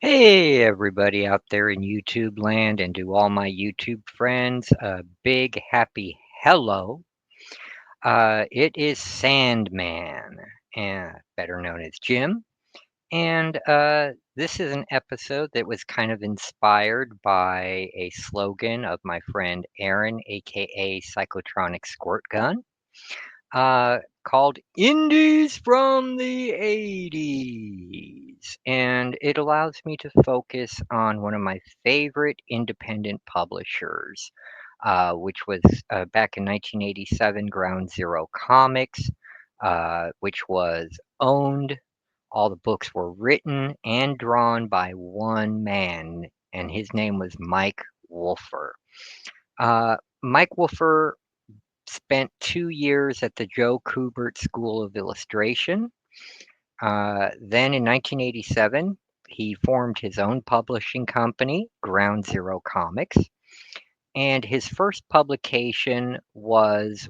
Hey, everybody out there in YouTube land, and to all my YouTube friends, a big happy hello. It is Sandman, and better known as Jim. And this is an episode that was kind of inspired by a slogan of my friend Aaron, aka Psychotronic Squirt Gun, called Indies from the 80s. And it allows me to focus on one of my favorite independent publishers, which was back in 1987, Ground Zero Comics, which was owned. All the books were written and drawn by one man, and his name was Mike Wolfer. Mike Wolfer spent 2 years at the Joe Kubert School of Illustration. Then in 1987, he formed his own publishing company, Ground Zero Comics, and his first publication was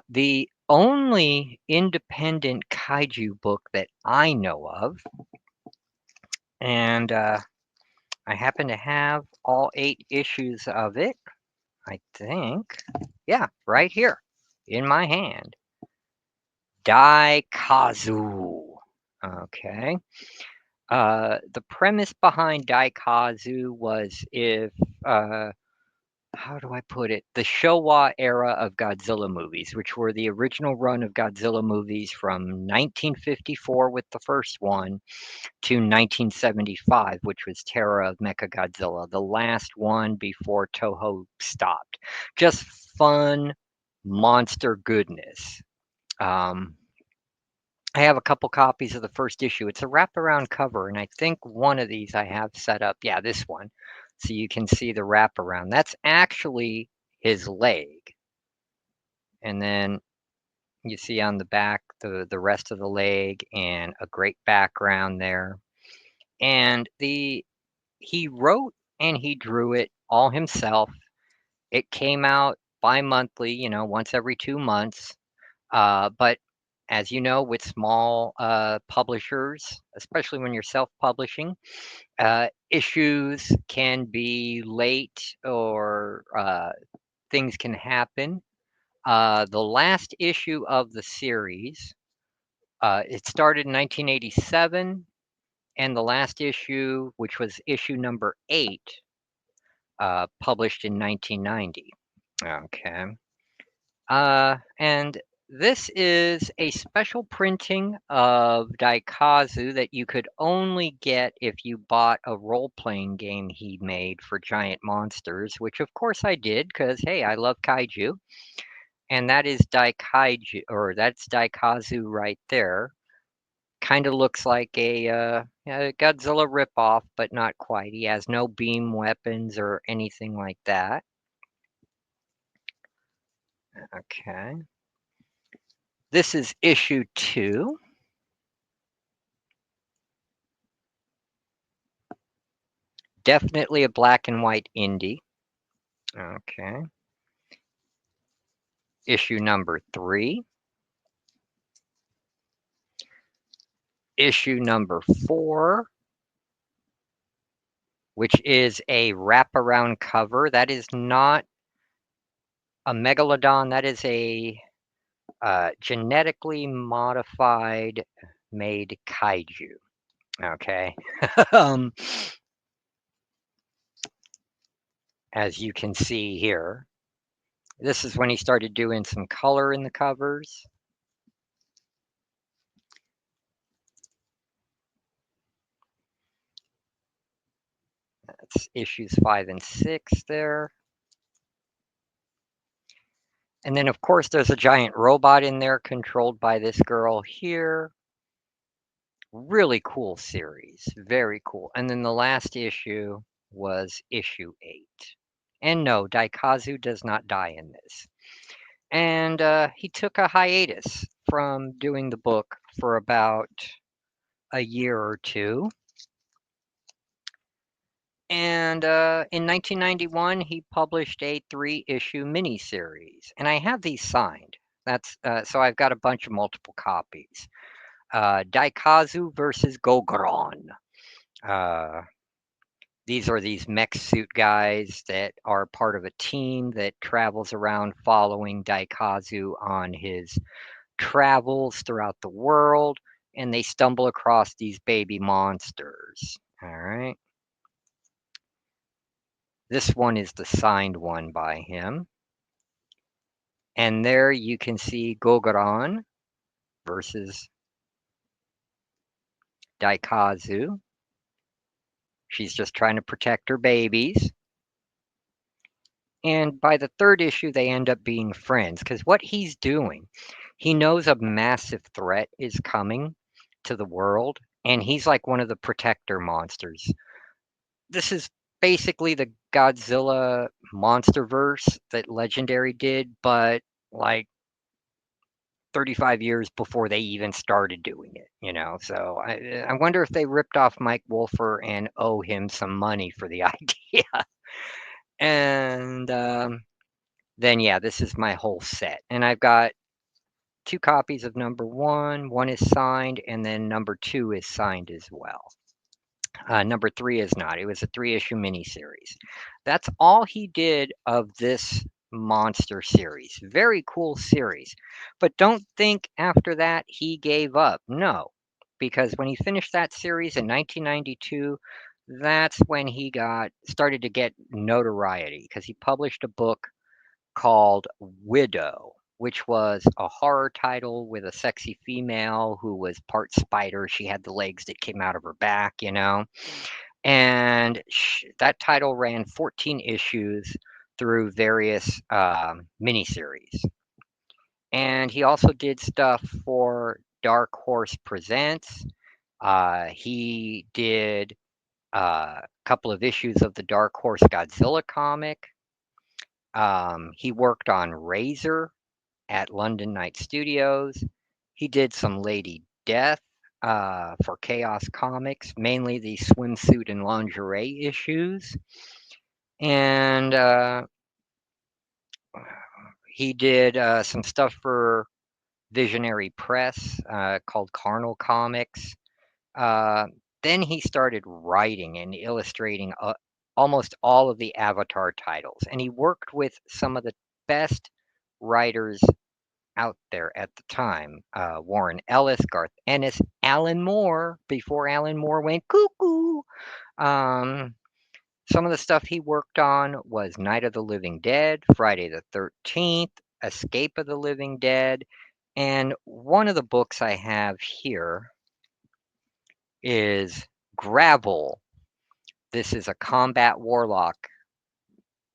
the only independent kaiju book that I know of, and I happen to have all 8 issues of it, I think. Yeah, right here in my hand. Daikazu. Okay. The premise behind Daikazu was if, uh, how do I put it? The Showa era of Godzilla movies, which were the original run of Godzilla movies from 1954 with the first one to 1975, which was Terror of Mechagodzilla, the last one before Toho stopped. Just fun monster goodness. Um, I have a couple copies of the first issue. It's a wraparound cover, and I think one of these I have set up. Yeah, this one. So you can see the wraparound. That's actually his leg. And then you see on the back the rest of the leg and a great background there. And he wrote and he drew it all himself. It came out bi-monthly, once every 2 months. But as you know, with small publishers, especially when you're self-publishing, issues can be late or things can happen. The last issue of the series, it started in 1987, and the last issue, which was issue number 8, published in 1990. Okay. And this is a special printing of Daikazu that you could only get if you bought a role-playing game he made for Giant Monsters, which of course I did because, hey, I love kaiju. And that is Daikaiju, or that's Daikazu right there. Kind of looks like a Godzilla ripoff, but not quite. He has no beam weapons or anything like that. Okay. This is issue 2. Definitely a black and white indie. Okay. Issue number 3. Issue number 4, which is a wraparound cover. That is not a megalodon. That is a genetically modified made kaiju. Okay. um, as you can see here, this is when he started doing some color in the covers. That's issues 5 and 6 there. And then, of course, there's a giant robot in there controlled by this girl here. Really cool series. Very cool. And then the last issue was issue 8. And no, Daikazu does not die in this. And he took a hiatus from doing the book for about a year or two. And in 1991, he published a 3-issue miniseries. And I have these signed. That's so I've got a bunch of multiple copies. Daikazu versus Gogron. These are these mech suit guys that are part of a team that travels around following Daikazu on his travels throughout the world, and they stumble across these baby monsters. All right. This one is the signed one by him. And there you can see Gogoran versus Daikazu. She's just trying to protect her babies. And by the third issue, they end up being friends because what he's doing, he knows a massive threat is coming to the world, and he's like one of the protector monsters. This is basically the Godzilla monsterverse that Legendary did, but like 35 years before they even started doing it. So I wonder if they ripped off Mike Wolfer and owe him some money for the idea. And then, yeah, this is my whole set. And I've got two copies of number one. One is signed, and then number two is signed as well. Number three is not. It was a 3-issue miniseries. That's all he did of this monster series. Very cool series. But don't think after that he gave up. No, because when he finished that series in 1992, that's when he got started to get notoriety because he published a book called Widow, which was a horror title with a sexy female who was part spider. She had the legs that came out of her back. And that title ran 14 issues through various miniseries. And he also did stuff for Dark Horse Presents. He did a couple of issues of the Dark Horse Godzilla comic. He worked on Razor at London Night Studios. He did some Lady Death for Chaos Comics, mainly the swimsuit and lingerie issues. And he did some stuff for Visionary Press called Carnal Comics. Uh, then he started writing and illustrating almost all of the Avatar titles, and he worked with some of the best writers out there at the time. Warren Ellis, Garth Ennis, Alan Moore, before Alan Moore went cuckoo. Um, some of the stuff he worked on was Night of the Living Dead, Friday the 13th, Escape of the Living Dead, and one of the books I have here is Gravel. This is a combat warlock,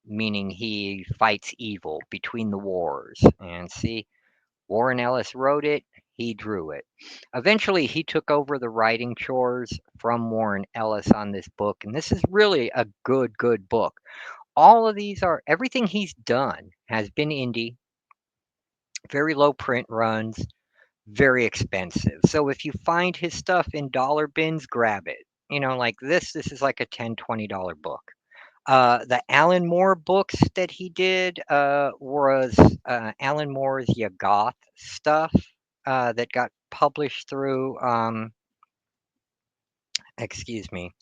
meaning he fights evil between the wars. And see, Warren Ellis wrote it, he drew it. Eventually, he took over the writing chores from Warren Ellis on this book, and this is really a good book. All of these are, everything he's done has been indie, very low print runs, very expensive. So if you find his stuff in dollar bins, grab it. Like this is like a $10, $20 book. The Alan Moore books that he did was Alan Moore's Yaggoth stuff that got published through, excuse me.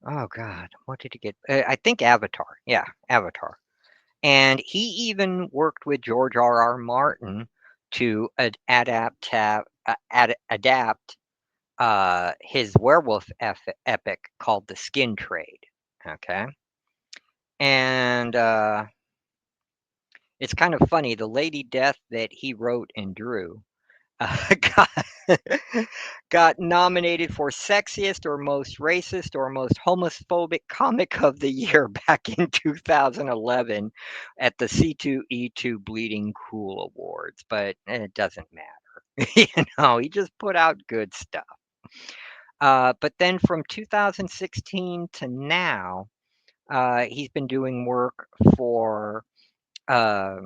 Oh God, what did he get? I think Avatar. Yeah, Avatar. And he even worked with George R.R. Martin to adapt his werewolf epic called The Skin Trade. Okay. And it's kind of funny. The Lady Death that he wrote and drew got, got nominated for Sexiest or Most Racist or Most Homophobic Comic of the Year back in 2011 at the C2E2 Bleeding Cool Awards, but it doesn't matter. He just put out good stuff. But then from 2016 to now, he's been doing work for uh,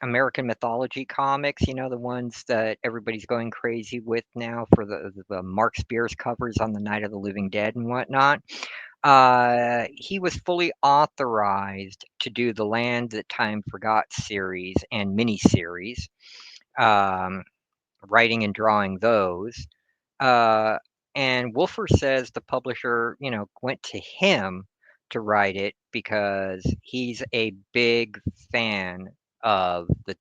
American mythology comics, the ones that everybody's going crazy with now for the Mark Spears covers on the Night of the Living Dead and whatnot. He was fully authorized to do the Land That Time Forgot series and miniseries. Um, writing and drawing those. Uh, and Wolfer says the publisher, went to him to write it because he's a big fan of the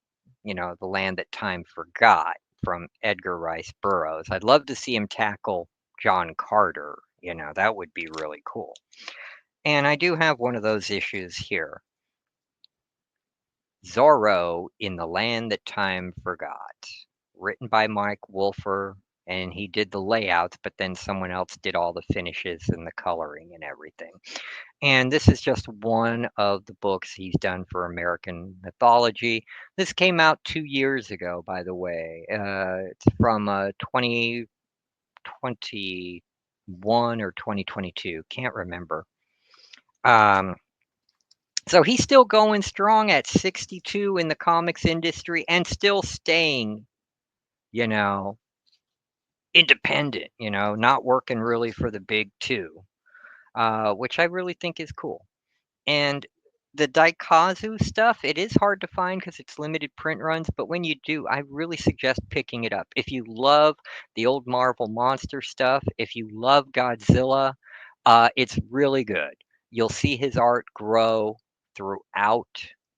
Land That Time Forgot from Edgar Rice Burroughs. I'd love to see him tackle John Carter. That would be really cool. And I do have one of those issues here. Zorro in the Land That Time Forgot, written by Mike Wolfer, and he did the layouts, but then someone else did all the finishes and the coloring and everything. And this is just one of the books he's done for American mythology. This came out 2 years ago, by the way. It's from 2021 or 2022. Can't remember. Um, So he's still going strong at 62 in the comics industry and still staying, you know, independent, not working really for the big two, which I really think is cool. And the Daikazu stuff, it is hard to find because it's limited print runs, but when you do, I really suggest picking it up. If you love the old Marvel monster stuff, if you love Godzilla, it's really good. You'll see his art grow throughout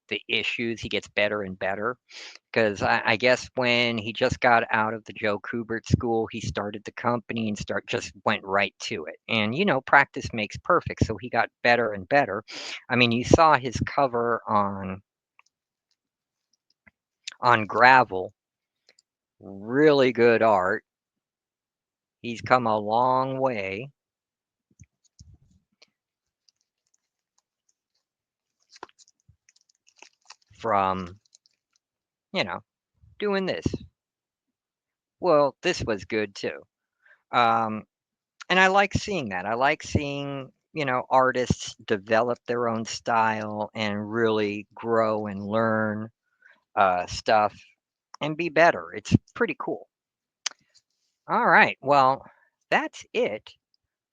the issues. He gets better and better because I guess when he just got out of the Joe Kubert school, he started the company and just went right to it. And practice makes perfect, so he got better and better. I mean, you saw his cover on Gravel, really good art. He's come a long way from, you know, doing this. Well, this was good too. Um, and I like seeing that. I like seeing, artists develop their own style and really grow and learn stuff and be better. It's pretty cool. All right. Well, that's it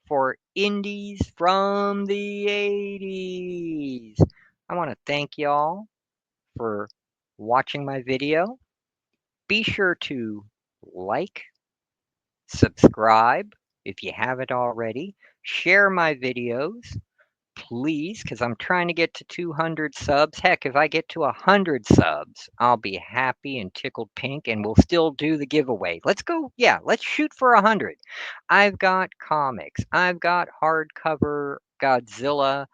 for Indies from the 80s. I want to thank y'all for watching my video. Be sure to like, subscribe if you haven't already, share my videos, please, because I'm trying to get to 200 subs. Heck, if I get to 100 subs, I'll be happy and tickled pink, and we'll still do the giveaway. Let's go. Yeah, let's shoot for 100. I've got comics. I've got hardcover Godzilla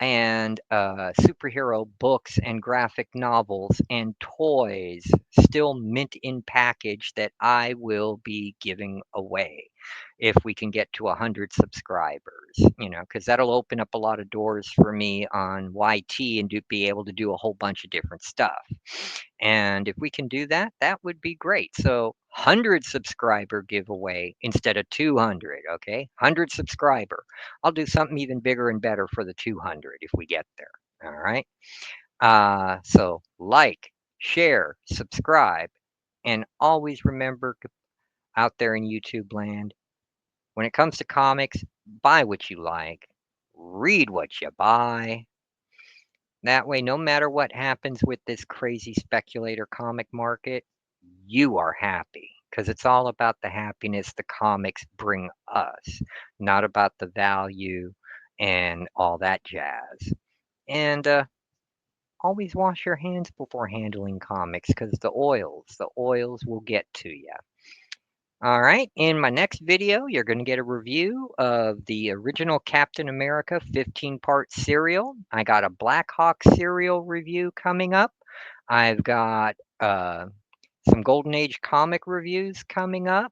and superhero books and graphic novels and toys still mint in package that I will be giving away if we can get to 100 subscribers, because that'll open up a lot of doors for me on YT and be able to do a whole bunch of different stuff. And if we can do that, that would be great. So 100 subscriber giveaway instead of 200, okay? 100 subscriber. I'll do something even bigger and better for the 200 if we get there. All right. So like, share, subscribe, and always remember out there in YouTube land, when it comes to comics, buy what you like, read what you buy. That way, no matter what happens with this crazy speculator comic market, you are happy because it's all about the happiness the comics bring us, not about the value and all that jazz. And always wash your hands before handling comics because the oils will get to you. All right, in my next video, you're going to get a review of the original Captain America 15-part serial. I got a Black Hawk serial review coming up. I've got some Golden Age comic reviews coming up.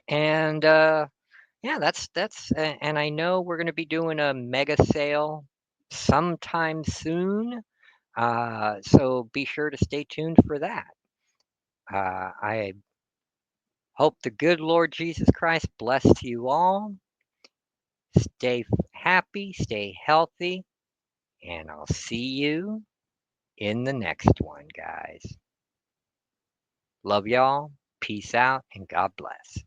And yeah, and I know we're going to be doing a mega sale sometime soon. So be sure to stay tuned for that. I hope the good Lord Jesus Christ bless you all. Stay happy, stay healthy, and I'll see you in the next one, guys. Love y'all. Peace out and God bless.